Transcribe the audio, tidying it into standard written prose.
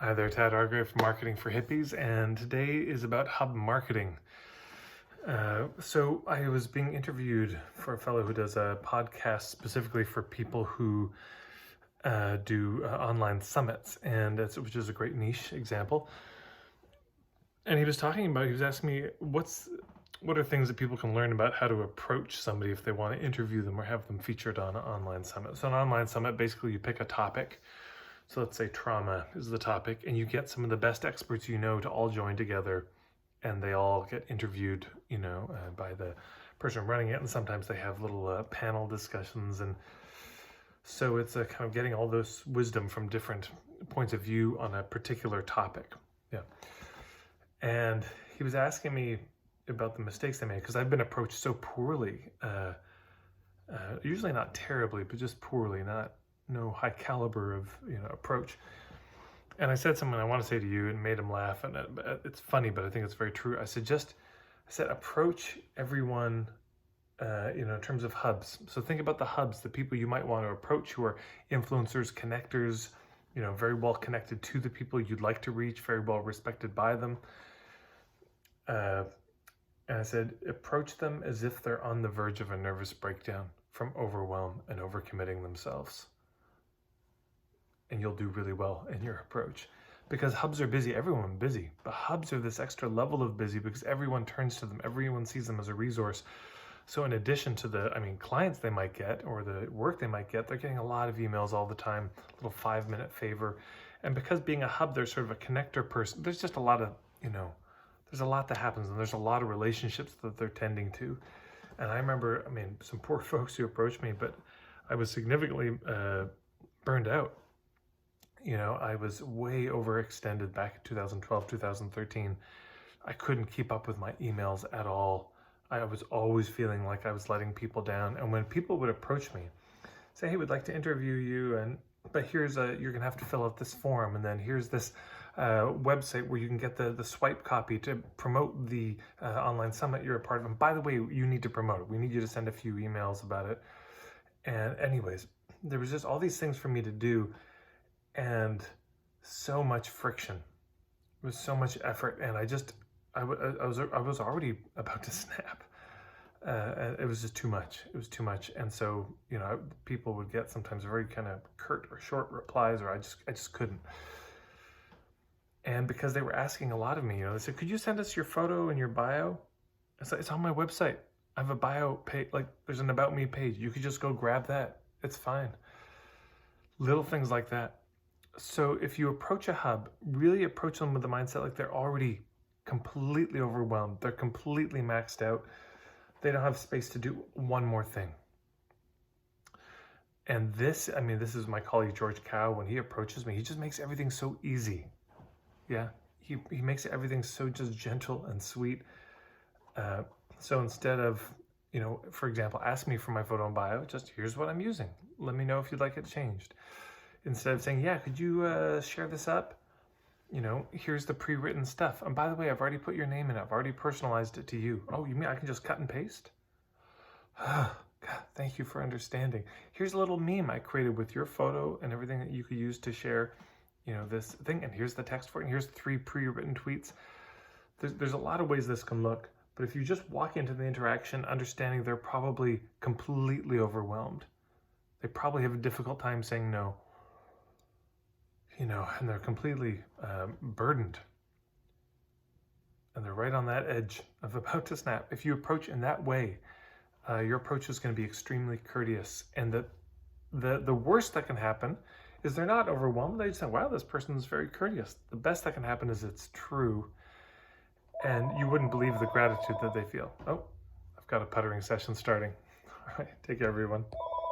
Hi there, Tad Argrave from Marketing for Hippies, and today is about hub marketing. So I was being interviewed for a fellow who does a podcast specifically for people who do online summits, which is a great niche example. And he was asking me, what are things that people can learn about how to approach somebody if they want to interview them or have them featured on an online summit. So an online summit, basically you pick a topic. So let's say trauma is the topic, and you get some of the best experts to all join together, and they all get interviewed, by the person running it. And sometimes they have little panel discussions, and so it's a kind of getting all this wisdom from different points of view on a particular topic. Yeah. And he was asking me about the mistakes they made because I've been approached so poorly, usually not terribly, but just poorly, no high caliber of approach. And I said something I want to say to you and made him laugh, and it's funny, but I think it's very true. I said approach everyone in terms of hubs. So think about the hubs, the people you might want to approach who are influencers, connectors, very well connected to the people you'd like to reach, very well respected by them. And I said, approach them as if they're on the verge of a nervous breakdown from overwhelm and overcommitting themselves. And you'll do really well in your approach. Because hubs are busy, everyone's busy, but hubs are this extra level of busy because everyone turns to them, everyone sees them as a resource. So in addition to the clients they might get or the work they might get, they're getting a lot of emails all the time, a little 5-minute favor. And because being a hub, they're sort of a connector person, there's just a lot of, there's a lot that happens, and there's a lot of relationships that they're tending to. And I remember, some poor folks who approached me, but I was significantly burned out. I was way overextended back in 2012, 2013. I couldn't keep up with my emails at all. I was always feeling like I was letting people down. And when people would approach me, say, hey, we'd like to interview you, but you're gonna have to fill out this form, and then here's this website where you can get the swipe copy to promote the online summit you're a part of. And by the way, you need to promote it. We need you to send a few emails about it. And anyways, there was just all these things for me to do, and so much friction. It was so much effort, and I was already about to snap. And it was just too much. It was too much. And so, people would get sometimes very kind of curt or short replies, or I just couldn't. And because they were asking a lot of me, they said, could you send us your photo and your bio? It's on my website. I have a bio page, there's an About Me page. You could just go grab that. It's fine. Little things like that. So if you approach a hub, really approach them with the mindset like they're already completely overwhelmed. They're completely maxed out. They don't have space to do one more thing. And this is my colleague George Cow. When he approaches me, he just makes everything so easy. Yeah, he makes everything so just gentle and sweet. So instead of, for example, ask me for my photo and bio, just here's what I'm using. Let me know if you'd like it changed. Instead of saying, yeah, could you share this up? Here's the pre-written stuff. And by the way, I've already put your name in it. I've already personalized it to you. Oh, you mean I can just cut and paste? God, thank you for understanding. Here's a little meme I created with your photo and everything that you could use to share, this thing. And here's the text for it. And here's 3 pre-written tweets. There's a lot of ways this can look. But if you just walk into the interaction understanding they're probably completely overwhelmed, they probably have a difficult time saying no. And they're completely burdened. And they're right on that edge of about to snap. If you approach in that way, your approach is going to be extremely courteous. And the worst that can happen is they're not overwhelmed. They just say, wow, this person is very courteous. The best that can happen is it's true. And you wouldn't believe the gratitude that they feel. Oh, I've got a puttering session starting. All right, take care, everyone.